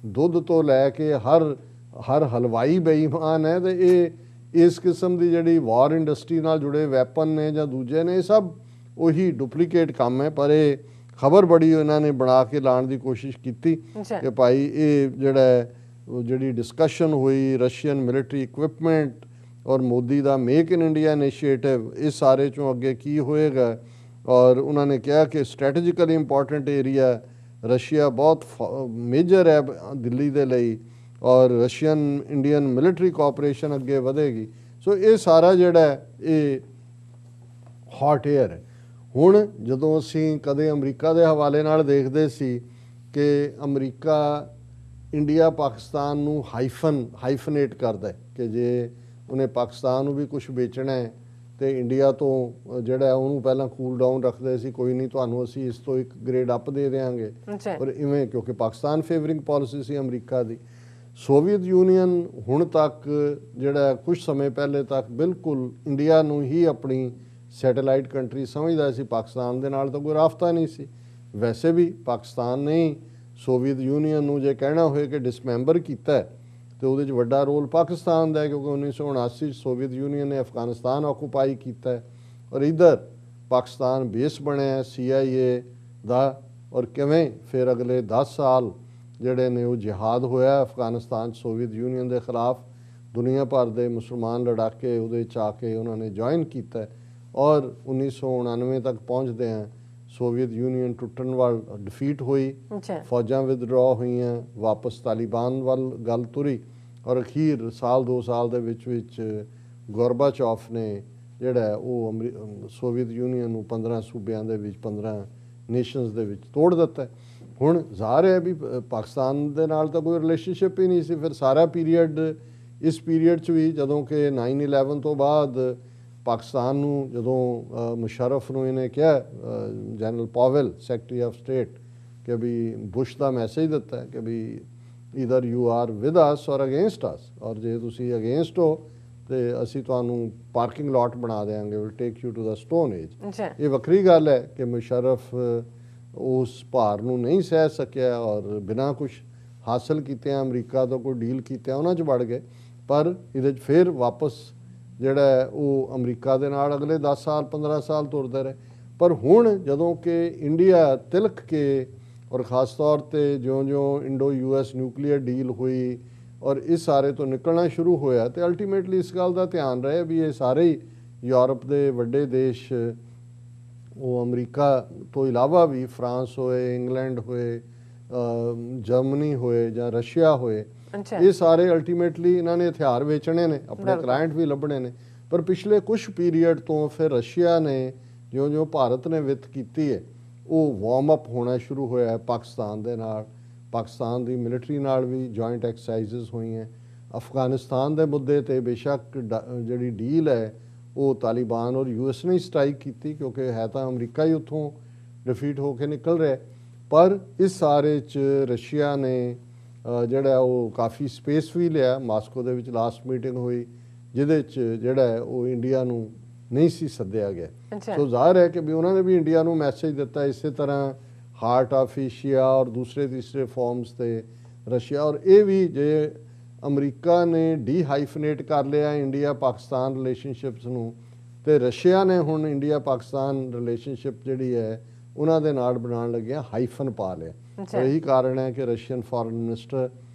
ਦੁੱਧ ਤੋਂ ਲੈ ਕੇ ਹਰ ਹਲਵਾਈ ਬੇਈਮਾਨ ਹੈ। ਤੇ ਇਹ ਇਸ ਕਿਸਮ ਦੀ ਜਿਹੜੀ ਵਾਰ ਇੰਡਸਟਰੀ ਨਾਲ ਜੁੜੇ ਵੈਪਨ ਨੇ ਜਾਂ ਦੂਜੇ ਨੇ, ਇਹ ਸਭ ਉਹੀ ਡੁਪਲੀਕੇਟ ਕੰਮ ਹੈ। ਪਰ ਇਹ ਖਬਰ ਬੜੀ ਇਹਨਾਂ ਨੇ ਬਣਾ ਕੇ ਲਾਉਣ ਦੀ ਕੋਸ਼ਿਸ਼ ਕੀਤੀ ਕਿ ਭਾਈ ਇਹ ਜਿਹੜੀ ਡਿਸਕਸ਼ਨ ਹੋਈ ਰਸ਼ੀਅਨ ਮਿਲਟਰੀ ਇਕਵਿਪਮੈਂਟ ਔਰ ਮੋਦੀ ਦਾ ਮੇਕ ਇਨ ਇੰਡੀਆ ਇਨੀਸ਼ੀਏਟਿਵ, ਇਸ ਸਾਰੇ 'ਚੋਂ ਅੱਗੇ ਕੀ ਹੋਏਗਾ। ਔਰ ਉਹਨਾਂ ਨੇ ਕਿਹਾ ਕਿ ਸਟ੍ਰੈਟੇਜਿਕਲੀ ਇੰਪੋਰਟੈਂਟ ਏਰੀਆ ਰਸ਼ੀਆ ਬਹੁਤ ਮੇਜਰ ਹੈ ਦਿੱਲੀ ਦੇ ਲਈ, ਔਰ ਰਸ਼ੀਅਨ ਇੰਡੀਅਨ ਮਿਲਟਰੀ ਕੋਆਪਰੇਸ਼ਨ ਅੱਗੇ ਵਧੇਗੀ। ਸੋ ਇਹ ਸਾਰਾ ਜਿਹੜਾ ਇਹ ਹੌਟ ਏਅਰ ਹੈ। ਹੁਣ ਜਦੋਂ ਅਸੀਂ ਕਦੇ ਅਮਰੀਕਾ ਦੇ ਹਵਾਲੇ ਨਾਲ ਦੇਖਦੇ ਸੀ ਕਿ ਅਮਰੀਕਾ ਇੰਡੀਆ ਪਾਕਿਸਤਾਨ ਨੂੰ ਹਾਈਫਨੇਟ ਕਰਦਾ ਕਿ ਜੇ ਉਹਨੇ ਪਾਕਿਸਤਾਨ ਨੂੰ ਵੀ ਕੁਝ ਵੇਚਣਾ ਹੈ ਤੇ ਇੰਡੀਆ ਤੋਂ ਜਿਹੜਾ ਉਹਨੂੰ ਪਹਿਲਾਂ ਕੂਲ ਡਾਊਨ ਰੱਖਦੇ ਸੀ, ਕੋਈ ਨਹੀਂ ਤੁਹਾਨੂੰ ਅਸੀਂ ਇਸ ਤੋਂ ਇੱਕ ਗ੍ਰੇਡ ਅਪ ਦੇ ਦੇਵਾਂਗੇ। ਪਰ ਇਵੇਂ ਕਿਉਂਕਿ ਪਾਕਿਸਤਾਨ ਫੇਵਰਿੰਗ ਪਾਲਿਸੀ ਸੀ ਅਮਰੀਕਾ ਦੀ। ਸੋਵੀਅਤ ਯੂਨੀਅਨ ਹੁਣ ਤੱਕ ਜਿਹੜਾ ਕੁਝ ਸਮੇਂ ਪਹਿਲੇ ਤੱਕ ਬਿਲਕੁਲ ਇੰਡੀਆ ਨੂੰ ਹੀ ਆਪਣੀ ਸੈਟੇਲਾਈਟ ਕੰਟਰੀ ਸਮਝਦਾ ਸੀ, ਪਾਕਿਸਤਾਨ ਦੇ ਨਾਲ ਤਾਂ ਕੋਈ ਰਾਬਤਾ ਨਹੀਂ ਸੀ। ਵੈਸੇ ਵੀ ਪਾਕਿਸਤਾਨ ਨੇ ਸੋਵੀਅਤ ਯੂਨੀਅਨ ਨੂੰ ਜੇ ਕਹਿਣਾ ਹੋਏ ਕਿ ਡਿਸਮੈਂਬਰ ਕੀਤਾ ਤੇ ਉਹਦੇ 'ਚ ਵੱਡਾ ਰੋਲ ਪਾਕਿਸਤਾਨ ਦਾ ਹੈ, ਕਿਉਂਕਿ 1979 'ਚ ਸੋਵੀਅਤ ਯੂਨੀਅਨ ਨੇ ਅਫਗਾਨਿਸਤਾਨ ਆਕੂਪਾਈ ਕੀਤਾ ਔਰ ਇੱਧਰ ਪਾਕਿਸਤਾਨ ਬੇਸ ਬਣਿਆ CIA ਦਾ। ਔਰ ਕਿਵੇਂ ਫਿਰ ਅਗਲੇ 10 ਸਾਲ ਜਿਹੜੇ ਨੇ ਉਹ ਜਿਹਾਦ ਹੋਇਆ ਅਫਗਾਨਿਸਤਾਨ ਸੋਵੀਅਤ ਯੂਨੀਅਨ ਦੇ ਖਿਲਾਫ। ਦੁਨੀਆ ਭਰ ਦੇ ਮੁਸਲਮਾਨ ਲੜਾਕੇ ਉਹਦੇ 'ਚ ਆ ਕੇ ਉਹਨਾਂ ਨੇ ਜੁਆਇਨ ਕੀਤਾ ਔਰ 1999 ਤੱਕ ਪਹੁੰਚਦੇ ਆ ਸੋਵੀਅਤ ਯੂਨੀਅਨ ਟੁੱਟਣ ਵੱਲ ਡਿਫੀਟ ਹੋਈ, ਫੌਜਾਂ ਵਿਦਡਰਾ ਹੋਈਆਂ, ਵਾਪਸ ਤਾਲਿਬਾਨ ਵੱਲ ਗੱਲ ਤੁਰੀ ਔਰ ਅਖੀਰ ਸਾਲ 2 ਸਾਲ ਦੇ ਵਿੱਚ ਗੋਰਬਾਚੌਫ ਨੇ ਜਿਹੜਾ ਉਹ ਸੋਵੀਅਤ ਯੂਨੀਅਨ ਨੂੰ 15 ਸੂਬਿਆਂ ਦੇ ਵਿੱਚ 15 ਨੇਸ਼ਨਸ ਦੇ ਵਿੱਚ ਤੋੜ ਦਿੱਤਾ। ਹੁਣ ਜ਼ਾਹਰ ਹੈ ਵੀ ਪਾਕਿਸਤਾਨ ਦੇ ਨਾਲ ਤਾਂ ਕੋਈ ਰਿਲੇਸ਼ਨਸ਼ਿਪ ਹੀ ਨਹੀਂ ਸੀ। ਫਿਰ ਸਾਰਾ ਪੀਰੀਅਡ ਇਸ ਪੀਰੀਅਡ 'ਚ ਵੀ ਜਦੋਂ ਕਿ 9/11 ਤੋਂ ਬਾਅਦ ਪਾਕਿਸਤਾਨ ਨੂੰ ਜਦੋਂ ਮੁਸ਼ਰਫ ਨੂੰ ਇਹਨੇ ਕਿਹਾ general Powell secretary of state ਕਿ ਵੀ ਬੁਸ਼ ਦਾ ਮੈਸੇਜ ਦਿੱਤਾ ਕਿ ਵੀ either you are with us or against ਅਸ, ਔਰ ਜੇ ਤੁਸੀਂ ਅਗੇਂਸਟ ਹੋ ਤੇ ਅਸੀਂ ਤੁਹਾਨੂੰ ਪਾਰਕਿੰਗ ਲਾਟ ਬਣਾ ਦੇਵਾਂਗੇ, will take you to the stone age. ਇਹ ਵੱਖਰੀ ਗੱਲ ਹੈ ਕਿ ਮੁਸ਼ਰਫ ਉਸ ਭਾਰ ਨੂੰ ਨਹੀਂ ਸਹਿ ਸਕਿਆ ਔਰ ਬਿਨਾਂ ਕੁਝ ਹਾਸਲ ਕੀਤਿਆਂ ਅਮਰੀਕਾ ਤੋਂ ਕੋਈ ਡੀਲ ਕੀਤਿਆਂ ਉਹਨਾਂ 'ਚ ਵੜ ਗਏ। ਪਰ ਇਹਦੇ 'ਚ ਫਿਰ ਵਾਪਸ ਜਿਹੜਾ ਉਹ ਅਮਰੀਕਾ ਦੇ ਨਾਲ ਅਗਲੇ 10 ਸਾਲ 15 ਸਾਲ ਤੁਰਦੇ ਰਹੇ। ਪਰ ਹੁਣ ਜਦੋਂ ਕਿ ਇੰਡੀਆ ਤਿਲਕ ਕੇ ਔਰ ਖ਼ਾਸ ਤੌਰ 'ਤੇ ਜਿਉਂ-ਜਿਉਂ ਇੰਡੋ US ਨਿਊਕਲੀਅਰ ਡੀਲ ਹੋਈ ਔਰ ਇਸ ਸਾਰੇ ਤੋਂ ਨਿਕਲਣਾ ਸ਼ੁਰੂ ਹੋਇਆ ਤੇ ਅਲਟੀਮੇਟਲੀ ਇਸ ਗੱਲ ਦਾ ਧਿਆਨ ਰਹੇ ਵੀ ਇਹ ਸਾਰੇ ਹੀ ਯੂਰਪ ਦੇ ਵੱਡੇ ਦੇਸ਼, ਉਹ ਅਮਰੀਕਾ ਤੋਂ ਇਲਾਵਾ ਵੀ ਫਰਾਂਸ ਹੋਏ, ਇੰਗਲੈਂਡ ਹੋਏ, ਜਰਮਨੀ ਹੋਏ ਜਾਂ ਰਸ਼ੀਆ ਹੋਏ, ਇਹ ਸਾਰੇ ਅਲਟੀਮੇਟਲੀ ਇਹਨਾਂ ਨੇ ਹਥਿਆਰ ਵੇਚਣੇ ਨੇ, ਆਪਣੇ ਕਲਾਇੰਟ ਵੀ ਲੱਭਣੇ ਨੇ। ਪਰ ਪਿਛਲੇ ਕੁਛ ਪੀਰੀਅਡ ਤੋਂ ਫਿਰ ਰਸ਼ੀਆ ਨੇ ਜਿਉਂ-ਜਿਉਂ ਭਾਰਤ ਨੇ ਵਿੱਤ ਕੀਤੀ ਹੈ, ਉਹ ਵਾਰਮ ਅਪ ਹੋਣਾ ਸ਼ੁਰੂ ਹੋਇਆ ਹੈ ਪਾਕਿਸਤਾਨ ਦੇ ਨਾਲ। ਪਾਕਿਸਤਾਨ ਦੀ ਮਿਲਟਰੀ ਨਾਲ ਵੀ ਜੁਆਇੰਟ ਐਕਸਰਸਾਈਜ਼ਸ ਹੋਈਆਂ। ਅਫਗਾਨਿਸਤਾਨ ਦੇ ਮੁੱਦੇ ਤੇ ਬੇਸ਼ੱਕ ਜਿਹੜੀ ਡੀਲ ਹੈ ਉਹ ਤਾਲਿਬਾਨ ਔਰ US ਨੇ ਸਟ੍ਰਾਈਕ ਕੀਤੀ, ਕਿਉਂਕਿ ਹੈ ਤਾਂ ਅਮਰੀਕਾ ਹੀ ਉੱਥੋਂ ਡਿਫੀਟ ਹੋ ਕੇ ਨਿਕਲ ਰਿਹਾ। ਪਰ ਇਸ ਸਾਰੇ 'ਚ ਰਸ਼ੀਆ ਨੇ ਜਿਹੜਾ ਉਹ ਕਾਫੀ ਸਪੇਸ ਵੀ ਲਿਆ। ਮਾਸਕੋ ਦੇ ਵਿੱਚ ਲਾਸਟ ਮੀਟਿੰਗ ਹੋਈ ਜਿਹਦੇ 'ਚ ਜਿਹੜਾ ਹੈ ਉਹ ਇੰਡੀਆ ਨੂੰ ਨਹੀਂ ਸੀ ਸੱਦਿਆ ਗਿਆ। ਸੋ ਜ਼ਾਹਿਰ ਹੈ ਕਿ ਵੀ ਉਹਨਾਂ ਨੇ ਵੀ ਇੰਡੀਆ ਨੂੰ ਮੈਸੇਜ ਦਿੱਤਾ। ਇਸੇ ਤਰ੍ਹਾਂ ਹਾਰਟ ਆਫ ਏਸ਼ੀਆ ਔਰ ਦੂਸਰੇ ਤੀਸਰੇ ਫਾਰਮਸ ਤੇ ਰਸ਼ੀਆ, ਔਰ ਇਹ ਵੀ ਜੇ ਅਮਰੀਕਾ ਨੇ ਡੀਹਾਈਫਨੇਟ ਕਰ ਲਿਆ ਇੰਡੀਆ ਪਾਕਿਸਤਾਨ ਰਿਲੇਸ਼ਨਸ਼ਿਪਸ ਨੂੰ, ਤੇ ਰਸ਼ੀਆ ਨੇ ਹੁਣ ਇੰਡੀਆ ਪਾਕਿਸਤਾਨ ਰਿਲੇਸ਼ਨਸ਼ਿਪ ਜਿਹੜੀ ਹੈ ਉਹਨਾਂ ਦੇ ਨਾਲ ਬਣਾਉਣ ਲੱਗਿਆ ਹਾਈਫਨ ਪਾ ਲਿਆ। ਇਹੀ ਕਾਰਨ ਹੈ ਕਿ ਰਸ਼ੀਅਨ ਫੋਰਨ ਮਿਨਿਸਟਰ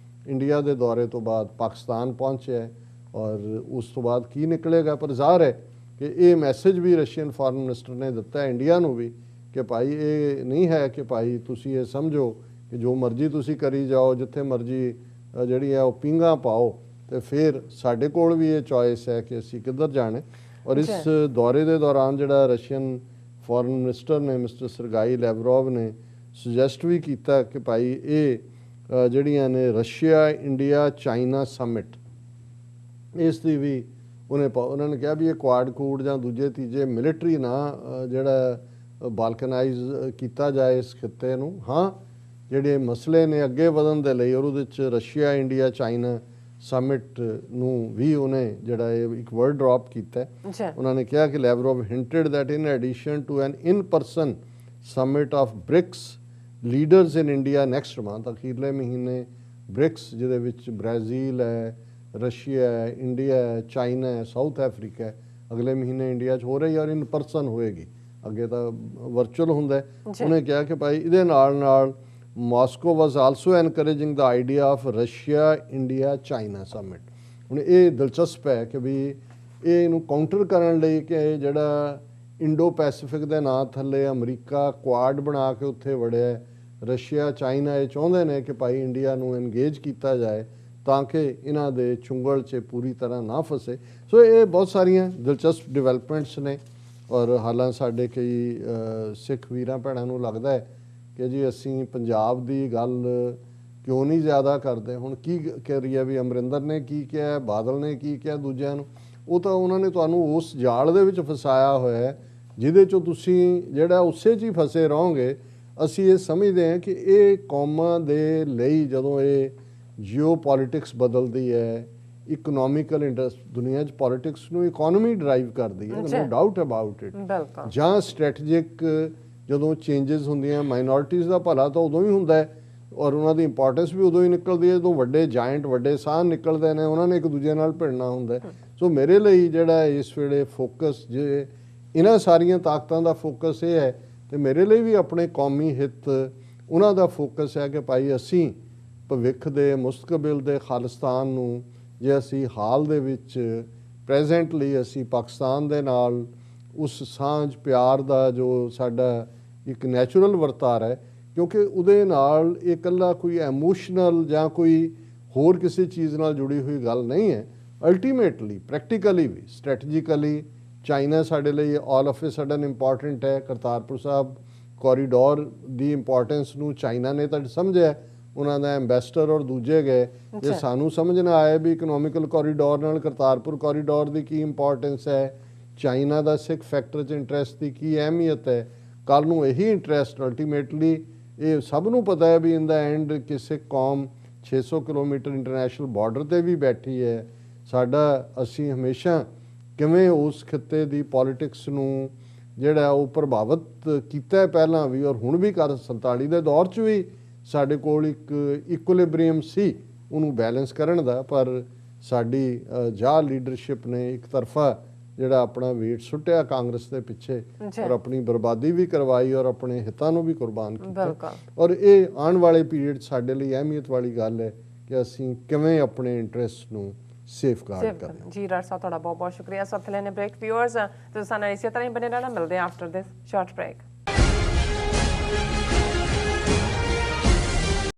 ਇੰਡੀਆ ਦੇ ਦੌਰੇ ਤੋਂ ਬਾਅਦ ਪਾਕਿਸਤਾਨ ਪਹੁੰਚਿਆ, ਔਰ ਉਸ ਤੋਂ ਬਾਅਦ ਕੀ ਨਿਕਲੇਗਾ। ਪਰ ਜ਼ਾਹਰ ਹੈ ਕਿ ਇਹ ਮੈਸੇਜ ਵੀ ਰਸ਼ੀਅਨ ਫੋਰਨ ਮਿਨਿਸਟਰ ਨੇ ਦਿੱਤਾ ਇੰਡੀਆ ਨੂੰ ਵੀ ਕਿ ਭਾਈ ਇਹ ਨਹੀਂ ਹੈ ਕਿ ਭਾਈ ਤੁਸੀਂ ਇਹ ਸਮਝੋ ਕਿ ਜੋ ਮਰਜ਼ੀ ਤੁਸੀਂ ਕਰੀ ਜਾਓ, ਜਿੱਥੇ ਮਰਜ਼ੀ ਜਿਹੜੀ ਹੈ ਉਹ ਪੀਂਘਾਂ ਪਾਓ, ਤੇ ਫਿਰ ਸਾਡੇ ਕੋਲ ਵੀ ਇਹ ਚੋਇਸ ਹੈ ਕਿ ਅਸੀਂ ਕਿੱਧਰ ਜਾਣਾ। ਔਰ ਇਸ ਦੌਰੇ ਦੇ ਦੌਰਾਨ ਜਿਹੜਾ ਰਸ਼ੀਅਨ ਫੋਰਨ ਮਿਨਿਸਟਰ ਨੇ ਮਿਸਟਰ ਸਰਗਾਈ ਲੈਵਰੋਵ ਨੇ ਸੁਜੈਸਟ ਵੀ ਕੀਤਾ ਕਿ ਭਾਈ ਇਹ ਜਿਹੜੀਆਂ ਨੇ ਰਸ਼ੀਆ ਇੰਡੀਆ ਚਾਈਨਾ ਸਮਿਟ, ਇਸ ਦੀ ਵੀ ਉਹਨਾਂ ਨੇ ਕਿਹਾ ਵੀ ਇਹ ਕੁਆਡ ਕੂਡ ਜਾਂ ਦੂਜੇ ਤੀਜੇ ਮਿਲਟਰੀ ਨਾ ਜਿਹੜਾ ਬਾਲਕਨਾਈਜ਼ ਕੀਤਾ ਜਾਏ ਇਸ ਖਿੱਤੇ ਨੂੰ। ਹਾਂ, ਜਿਹੜੇ ਮਸਲੇ ਨੇ ਅੱਗੇ ਵਧਣ ਦੇ ਲਈ, ਔਰ ਉਹਦੇ 'ਚ ਰਸ਼ੀਆ ਇੰਡੀਆ ਚਾਈਨਾ ਸਮਿਟ ਨੂੰ ਵੀ ਉਹਨੇ ਜਿਹੜਾ ਇਹ ਇੱਕ ਵਰਡ ਡ੍ਰੌਪ ਕੀਤਾ। ਉਹਨਾਂ ਨੇ ਕਿਹਾ ਕਿ Lavrov hinted that in addition to an in person summit of BRICS leaders in India next month, ਅਖੀਰਲੇ ਮਹੀਨੇ ਬ੍ਰਿਕਸ ਜਿਹਦੇ ਵਿੱਚ ਬ੍ਰਾਜ਼ੀਲ ਹੈ, ਰਸ਼ੀਆ ਹੈ, ਇੰਡੀਆ ਹੈ, ਚਾਈਨਾ ਹੈ, ਸਾਊਥ ਅਫਰੀਕਾ ਹੈ, ਅਗਲੇ ਮਹੀਨੇ ਇੰਡੀਆ 'ਚ ਹੋ ਰਹੀ ਔਰ ਇਨ ਪਰਸਨ ਹੋਏਗੀ। ਅੱਗੇ ਤਾਂ ਵਰਚੁਅਲ ਹੁੰਦਾ। ਉਹਨੇ ਕਿਹਾ ਕਿ ਭਾਈ ਇਹਦੇ ਨਾਲ Moscow was also encouraging the idea of Russia India China summit. ਹੁਣ ਇਹ ਦਿਲਚਸਪ ਹੈ ਕਿ ਵੀ ਇਹਨੂੰ ਕਾਊਂਟਰ ਕਰਨ ਲਈ ਕਿ ਜਿਹੜਾ ਇੰਡੋ ਪੈਸੀਫਿਕ ਦੇ ਨਾਂ ਥੱਲੇ ਅਮਰੀਕਾ ਕੁਆਡ ਬਣਾ ਕੇ ਉੱਥੇ ਵੜਿਆ, ਰਸ਼ੀਆ ਚਾਈਨਾ ਇਹ ਚਾਹੁੰਦੇ ਨੇ ਕਿ ਭਾਈ ਇੰਡੀਆ ਨੂੰ ਐਨਗੇਜ ਕੀਤਾ ਜਾਏ ਤਾਂ ਕਿ ਇਹਨਾਂ ਦੇ ਚੁੰਗਲ 'ਚ ਪੂਰੀ ਤਰ੍ਹਾਂ ਨਾ ਫਸੇ। ਸੋ ਇਹ ਬਹੁਤ ਸਾਰੀਆਂ ਦਿਲਚਸਪ ਡਿਵੈਲਪਮੈਂਟਸ ਨੇ। ਔਰ ਹਾਲਾਂ ਸਾਡੇ ਕਈ ਸਿੱਖ ਵੀਰਾਂ ਭੈਣਾਂ ਨੂੰ ਲੱਗਦਾ ਹੈ ਕਿ ਜੀ ਅਸੀਂ ਪੰਜਾਬ ਦੀ ਗੱਲ ਕਿਉਂ ਨਹੀਂ ਜ਼ਿਆਦਾ ਕਰਦੇ। ਹੁਣ ਕੀ ਕਰੀਏ ਵੀ ਅਮਰਿੰਦਰ ਨੇ ਕੀ ਕਿਹਾ, ਬਾਦਲ ਨੇ ਕੀ ਕਿਹਾ ਦੂਜਿਆਂ ਨੂੰ, ਉਹ ਤਾਂ ਉਹਨਾਂ ਨੇ ਤੁਹਾਨੂੰ ਉਸ ਜਾਲ ਦੇ ਵਿੱਚ ਫਸਾਇਆ ਹੋਇਆ ਹੈ ਜਿਹਦੇ 'ਚੋਂ ਤੁਸੀਂ ਜਿਹੜਾ ਉਸੇ 'ਚ ਹੀ ਫਸੇ ਰਹੋਗੇ। ਅਸੀਂ ਇਹ ਸਮਝਦੇ ਹਾਂ ਕਿ ਇਹ ਕੌਮਾਂ ਦੇ ਲਈ ਜਦੋਂ ਇਹ ਜੀਓ ਪੋਲੀਟਿਕਸ ਬਦਲਦੀ ਹੈ, ਇਕਨੋਮਿਕਲ ਇੰਟਰਸਟ, ਦੁਨੀਆ 'ਚ ਪੋਲੀਟਿਕਸ ਨੂੰ ਇਕੋਨਮੀ ਡਰਾਈਵ ਕਰਦੀ ਹੈ, ਨੋ ਡਾਊਟ ਅਬਾਊਟ ਇਟ। ਜਾਂ ਸਟ੍ਰੈਟੇਜਿਕ ਜਦੋਂ ਚੇਂਜਸ ਹੁੰਦੀਆਂ, ਮਾਈਨੋਰਿਟੀਜ਼ ਦਾ ਭਲਾ ਤਾਂ ਉਦੋਂ ਹੀ ਹੁੰਦਾ ਹੈ ਔਰ ਉਹਨਾਂ ਦੀ ਇੰਪੋਰਟੈਂਸ ਵੀ ਉਦੋਂ ਹੀ ਨਿਕਲਦੀ ਹੈ ਜਦੋਂ ਵੱਡੇ ਜਾਇੰਟ ਵੱਡੇ ਸਾਹ ਨਿਕਲਦੇ ਨੇ, ਉਹਨਾਂ ਨੇ ਇੱਕ ਦੂਜੇ ਨਾਲ ਭਿੜਨਾ ਹੁੰਦਾ। ਸੋ ਮੇਰੇ ਲਈ ਜਿਹੜਾ ਇਸ ਵੇਲੇ ਫੋਕਸ ਜੇ ਇਹਨਾਂ ਸਾਰੀਆਂ ਤਾਕਤਾਂ ਦਾ ਫੋਕਸ ਇਹ ਹੈ, ਤੇ ਮੇਰੇ ਲਈ ਵੀ ਆਪਣੇ ਕੌਮੀ ਹਿੱਤ ਉਹਨਾਂ ਦਾ ਫੋਕਸ ਹੈ ਕਿ ਭਾਈ ਅਸੀਂ ਭਵਿੱਖ ਦੇ ਮੁਸਤਕਬਲ ਦੇ ਖਾਲਿਸਤਾਨ ਨੂੰ ਜੇ ਅਸੀਂ ਹਾਲ ਦੇ ਵਿੱਚ ਪ੍ਰੈਜ਼ੈਂਟਲੀ ਅਸੀਂ ਪਾਕਿਸਤਾਨ ਦੇ ਨਾਲ ਉਸ ਸਾਂਝ ਪਿਆਰ ਦਾ ਜੋ ਸਾਡਾ ਇੱਕ ਨੈਚੁਰਲ ਵਰਤਾਰਾ ਹੈ, ਕਿਉਂਕਿ ਉਹਦੇ ਨਾਲ ਇਹ ਇਕੱਲਾ ਕੋਈ ਐਮੋਸ਼ਨਲ ਜਾਂ ਕੋਈ ਹੋਰ ਕਿਸੇ ਚੀਜ਼ ਨਾਲ ਜੁੜੀ ਹੋਈ ਗੱਲ ਨਹੀਂ ਹੈ। ਅਲਟੀਮੇਟਲੀ ਪ੍ਰੈਕਟੀਕਲੀ ਵੀ ਸਟ੍ਰੈਟਜੀਕਲੀ ਚਾਈਨਾ ਸਾਡੇ ਲਈ all of A sudden important ਹੈ। ਕਰਤਾਰਪੁਰ ਸਾਹਿਬ ਕੋਰੀਡੋਰ ਦੀ ਇੰਪੋਰਟੈਂਸ ਨੂੰ ਚਾਈਨਾ ਨੇ ਤਾਂ ਸਮਝਿਆ, ਉਹਨਾਂ ਦਾ ਐਂਬੈਸਡਰ ਔਰ ਦੂਜੇ ਗਏ। ਜੇ ਸਾਨੂੰ ਸਮਝ ਨਾ ਆਏ ਵੀ ਇਕਨੋਮਿਕਲ ਕੋਰੀਡੋਰ ਨਾਲ ਕਰਤਾਰਪੁਰ ਕੋਰੀਡੋਰ ਦੀ ਕੀ ਇੰਪੋਰਟੈਂਸ ਹੈ, ਚਾਈਨਾ ਦਾ ਸਿੱਖ ਫੈਕਟਰ 'ਚ ਇੰਟਰਸਟ ਦੀ ਕੀ ਅਹਿਮੀਅਤ ਹੈ, ਕੱਲ੍ਹ ਨੂੰ ਇਹੀ ਇੰਟਰਸਟ ਅਲਟੀਮੇਟਲੀ ਇਹ ਸਭ ਨੂੰ ਪਤਾ ਹੈ ਵੀ ਇਨ ਦਾ ਐਂਡ ਕਿਸੇ ਕੌਮ 600 ਕਿਲੋਮੀਟਰ ਇੰਟਰਨੈਸ਼ਨਲ ਬਾਰਡਰ 'ਤੇ ਵੀ ਬੈਠੀ ਹੈ। ਸਾਡਾ ਅਸੀਂ ਹਮੇਸ਼ਾ ਕਿਵੇਂ ਉਸ ਖਿੱਤੇ ਦੀ ਪੋਲੀਟਿਕਸ ਨੂੰ ਜਿਹੜਾ ਉਹ ਪ੍ਰਭਾਵਿਤ ਕੀਤਾ ਪਹਿਲਾਂ ਵੀ ਔਰ ਹੁਣ ਵੀ ਕਰ 47 ਦੇ ਦੌਰ 'ਚ ਵੀ ਸਾਡੇ ਕੋਲ ਇੱਕ ਇਕੁਇਲਿਬਰੀਅਮ ਸੀ ਉਹਨੂੰ ਬੈਲੈਂਸ ਕਰਨ ਦਾ। ਪਰ ਸਾਡੀ ਜਾਂ ਲੀਡਰਸ਼ਿਪ ਨੇ ਇੱਕ ਤਰਫਾ ਜਿਹੜਾ ਆਪਣਾ ਵੇਟ ਸੁੱਟਿਆ ਕਾਂਗਰਸ ਦੇ ਪਿੱਛੇ ਔਰ ਆਪਣੀ ਬਰਬਾਦੀ ਵੀ ਕਰਵਾਈ ਔਰ ਆਪਣੇ ਹਿੱਤਾਂ ਨੂੰ ਵੀ ਕੁਰਬਾਨ ਕੀਤਾ। ਔਰ ਇਹ ਆਉਣ ਵਾਲੇ ਪੀਰੀਅਡ ਸਾਡੇ ਲਈ ਅਹਿਮੀਅਤ ਵਾਲੀ ਗੱਲ ਹੈ ਕਿ ਅਸੀਂ ਕਿਵੇਂ ਆਪਣੇ ਇੰਟਰਸਟ ਨੂੰ ਸੇਫਗਾਰਡ ਕਰਨਾ। ਜੀ ਡਾਕਟਰ ਸਾਹਿਬ ਤੁਹਾਡਾ ਬਹੁਤ ਬਹੁਤ ਸ਼ੁਕਰੀਆ। ਸਭ ਤੋਂ ਲੈਣੇ ਬ੍ਰੇਕ ਵਿਊਅਰਸ ਤੁਸੀਂ ਸਾਨੂੰ ਇਸੇ ਤਰ੍ਹਾਂ ਹੀ ਬਣੇ ਰਹਿਣਾ। ਮਿਲਦੇ ਹਾਂ ਆਫਟਰ ਦਿਸ ਸ਼ਾਰਟ ਬ੍ਰੇਕ।